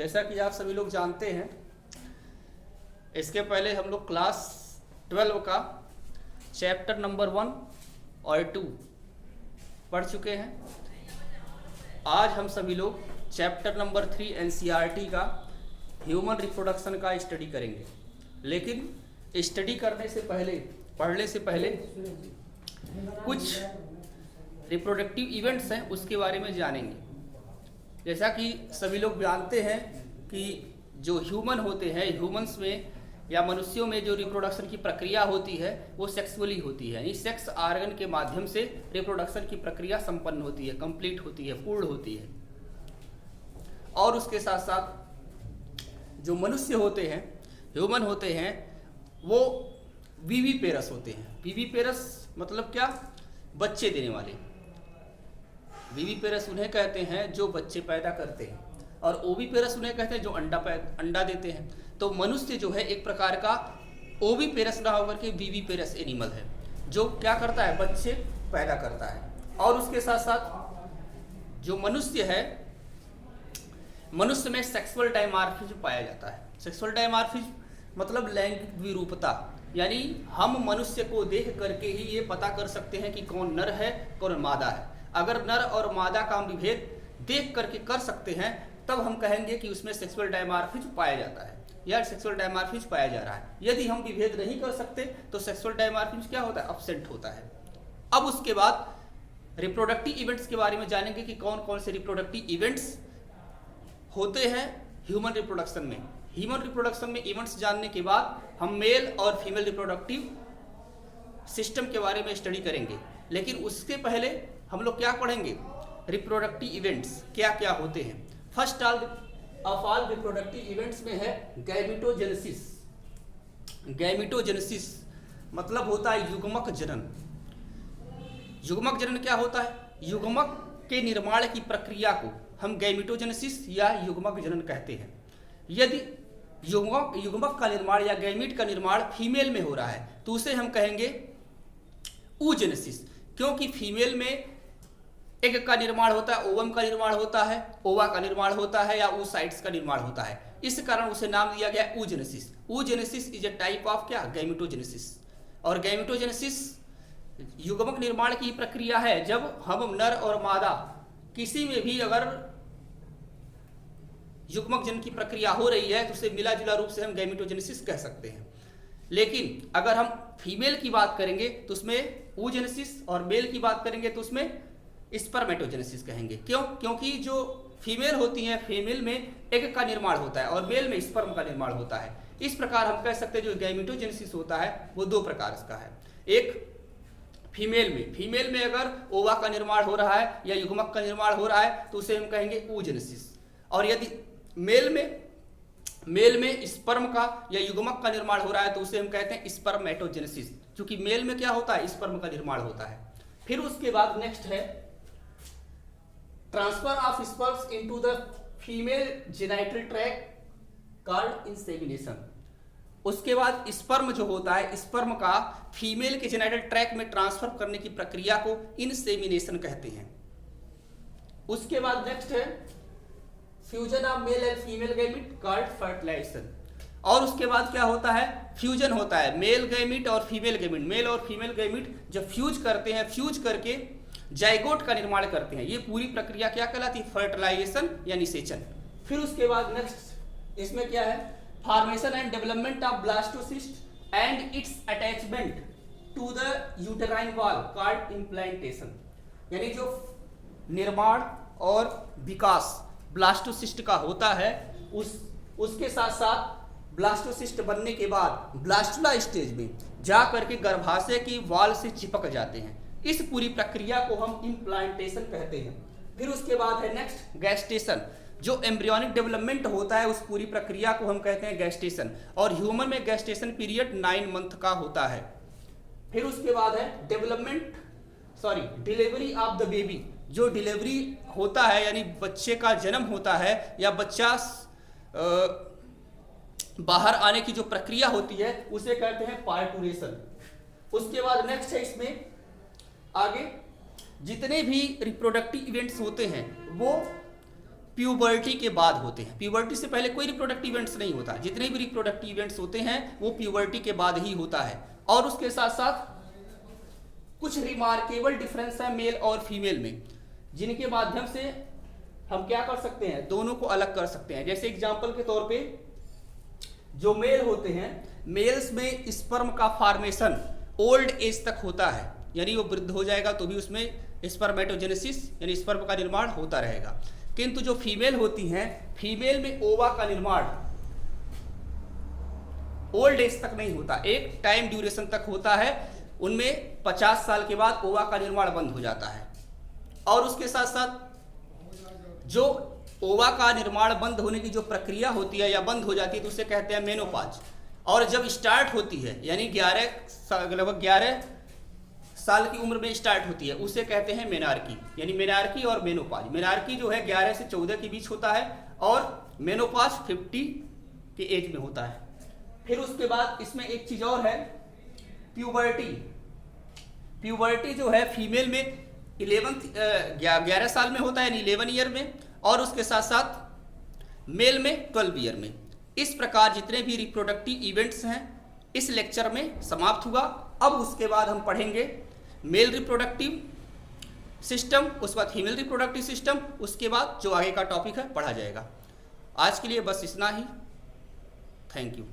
जैसा कि आप सभी लोग जानते हैं, इसके पहले हम लोग क्लास 12 का चैप्टर नंबर 1 और 2 पढ़ चुके हैं। आज हम सभी लोग चैप्टर नंबर 3 एनसीईआरटी का ह्यूमन रिप्रोडक्शन का स्टडी करेंगे। लेकिन स्टडी करने से पहले, पढ़ने से पहले कुछ रिप्रोडक्टिव इवेंट्स हैं उसके बारे में जानेंगे। जैसा कि सभी लोग जानते हैं कि जो ह्यूमन होते हैं, ह्यूमंस में या मनुष्यों में जो रिप्रोडक्शन की प्रक्रिया होती है वो सेक्सुअली होती है। इस सेक्स आर्गन के माध्यम से रिप्रोडक्शन की प्रक्रिया संपन्न होती है, कंप्लीट होती है, पूर्ण होती है। और उसके साथ साथ जो मनुष्य होते हैं, ह्यूमन होते हैं, वो विविपेरस होते हैं। विविपेरस मतलब क्या? बच्चे देने वाले। विविपेरस उन्हें कहते हैं जो बच्चे पैदा करते हैं, और ओविपेरस उन्हें कहते हैं जो अंडा देते हैं। तो मनुष्य जो है एक प्रकार का ओविपेरस ना होकर के विविपेरस एनिमल है, जो क्या करता है? बच्चे पैदा करता है। और उसके साथ साथ जो मनुष्य है, मनुष्य में सेक्सुअल डायमॉर्फिज्म पाया जाता है। सेक्सुअल डायमॉर्फिज्म मतलब लैंगिक विरूपता, यानी हम मनुष्य को देख करके ही ये पता कर सकते हैं कि कौन नर है, कौन मादा है। अगर नर और मादा का हम विभेद देख करके कर सकते हैं तब हम कहेंगे कि उसमें सेक्सुअल डायमॉर्फिज्म पाया जाता है या सेक्सुअल डायमॉर्फिज्म पाया जा रहा है। यदि हम विभेद नहीं कर सकते तो सेक्सुअल डायमॉर्फिज्म क्या होता है? अब्सेंट होता है। अब उसके बाद रिप्रोडक्टिव इवेंट्स के बारे में जानेंगे कि कौन कौन से रिप्रोडक्टिव इवेंट्स होते हैं ह्यूमन रिप्रोडक्शन में। ह्यूमन रिप्रोडक्शन में इवेंट्स जानने के बाद हम मेल और फीमेल रिप्रोडक्टिव सिस्टम के बारे में स्टडी करेंगे। लेकिन उसके पहले हम लोग क्या पढ़ेंगे? रिप्रोडक्टिव इवेंट्स क्या क्या होते हैं। First of all reproductive events में है गैमेटोजेनेसिस। गैमेटोजेनेसिस मतलब होता है युग्मक जनन। युग्मक जनन क्या होता है? युग्मक के निर्माण की प्रक्रिया को हम गैमेटोजेनेसिस या युग्मक जनन कहते हैं। यदि युग्मक का निर्माण या गैमीट का निर्माण फीमेल में हो रहा है तो उसे हम कहेंगे oogenesis, क्योंकि फीमेल में एग का निर्माण होता है, ओवम का निर्माण होता है, ओवा का निर्माण होता है या oocytes का निर्माण होता है। इस कारण उसे नाम दिया गया oogenesis। oogenesis is a type of क्या? गैमेटोजेनेसिस। और गैमेटोजेनेसिस युग्मक निर्माण की प्रक्रिया है जब हम नर और मादा किसी में भी अगर युग्मक जनन की प्रक्रिया हो रही है तो उसे मिला जुला रूप से हम गैमेटोजेनेसिस कह सकते हैं। लेकिन अगर हम फीमेल की बात करेंगे तो उसमें oogenesis, और मेल की बात करेंगे तो उसमें स्पर्मेटोजेनेसिस कहेंगे। क्यों? क्योंकि जो फीमेल होती हैं, फीमेल में एग का निर्माण होता है और मेल में स्पर्म का निर्माण होता है। इस प्रकार हम कह सकते हैं जो गैमेटोजेनेसिस होता है वो दो प्रकार का है। एक फीमेल में अगर ओवा का निर्माण हो रहा है या युग्मक का निर्माण हो रहा है तो उसे हम कहेंगे oogenesis। और यदि मेल में स्पर्म का या युग्मक का निर्माण हो रहा है तो उसे हम कहते हैं स्पर्मेटोजेनेसिस, क्योंकि मेल में क्या होता है? स्पर्म का निर्माण होता है। फिर उसके बाद नेक्स्ट है transfer of sperms into the female genital tract called insemination. उसके बाद स्पर्म जो होता है, स्पर्म का फीमेल के जेनिटल ट्रैक्ट में ट्रांसफर करने की प्रक्रिया को इंसेमिनेशन कहते हैं। उसके बाद नेक्स्ट है fusion of male and female gamete called fertilisation. और उसके बाद क्या होता है? फ्यूजन होता है मेल गैमीट और फीमेल गैमीट। मेल और फीमेल गैमीट जब फ्यूज करते हैं, फ्यूज करके जाइगोट का निर्माण करते हैं। ये पूरी प्रक्रिया क्या कहलाती है? फर्टिलाइजेशन या निषेचन। फिर उसके बाद नेक्स्ट इसमें क्या है? Formation and development of blastocyst and its attachment to the uterine wall called implantation. यानी जो निर्माण और विकास ब्लास्टोसिस्ट का होता है, उसके साथ साथ ब्लास्टोसिस्ट बनने के बाद ब्लास्टुला स्टेज में जा करके गर्भाशय की वॉल से चिपक जाते हैं। इस पूरी प्रक्रिया को हम इम्प्लांटेशन कहते हैं। फिर उसके बाद है नेक्स्ट गैस्टेशन। जो एम्ब्रियोनिक डेवलपमेंट होता है उस पूरी प्रक्रिया को हम कहते हैं गैस्टेशन। और ह्यूमन में गैस्टेशन पीरियड 9 मंथ का होता है। फिर उसके बाद है डिलीवरी ऑफ द बेबी। जो डिलीवरी होता है यानी बच्चे का जन्म होता है या बच्चा बाहर आने की जो प्रक्रिया होती है उसे कहते हैं पार्टुरेशन। उसके बाद नेक्स्ट है इसमें आगे जितने भी रिप्रोडक्टिव इवेंट्स होते हैं वो प्यूबर्टी के बाद होते हैं। प्यूबर्टी से पहले कोई रिप्रोडक्टिव इवेंट्स नहीं होता, जितने भी रिप्रोडक्टिव इवेंट्स होते हैं वो प्यूबर्टी के बाद ही होता है। और उसके साथ साथ कुछ रिमार्केबल डिफरेंस है मेल और फीमेल में, जिनके माध्यम से हम क्या कर सकते हैं, दोनों को अलग कर सकते हैं। जैसे एग्जांपल के तौर पे जो मेल होते हैं, मेल्स में स्पर्म का फॉर्मेशन ओल्ड एज तक होता है, यानी वो वृद्ध हो जाएगा तो भी उसमें स्पर्मेटोजेनेसिस यानी स्पर्म का निर्माण होता रहेगा। किंतु जो फीमेल होती हैं, फीमेल में ओवा का निर्माण ओल्ड एज तक नहीं होता, एक टाइम ड्यूरेशन तक होता है। उनमें 50 साल के बाद ओवा का निर्माण बंद हो जाता है। और उसके साथ साथ जो ओवा का निर्माण बंद होने की जो प्रक्रिया होती है या बंद हो जाती है तो उसे कहते हैं मेनोपॉज। और जब स्टार्ट होती है यानी लगभग 11 साल की उम्र में स्टार्ट होती है, उसे कहते हैं मेनार्की। यानी मेनार्की और मेनोपॉज, मेनार्की जो है 11 से 14 के बीच होता है और मेनोपॉज 50 के एज में होता है। फिर उसके बाद इसमें एक चीज और है, प्यूबर्टी। प्यूबर्टी जो है फीमेल में 11 साल में होता है यानी 11 ईयर में, और उसके साथ साथ मेल में 12 ईयर में। इस प्रकार जितने भी रिप्रोडक्टिव इवेंट्स हैं इस लेक्चर में समाप्त हुआ। अब उसके बाद हम पढ़ेंगे मेल रिप्रोडक्टिव सिस्टम, उसके बाद फीमेल रिप्रोडक्टिव सिस्टम, उसके बाद जो आगे का टॉपिक है पढ़ा जाएगा। आज के लिए बस इतना ही। Thank you.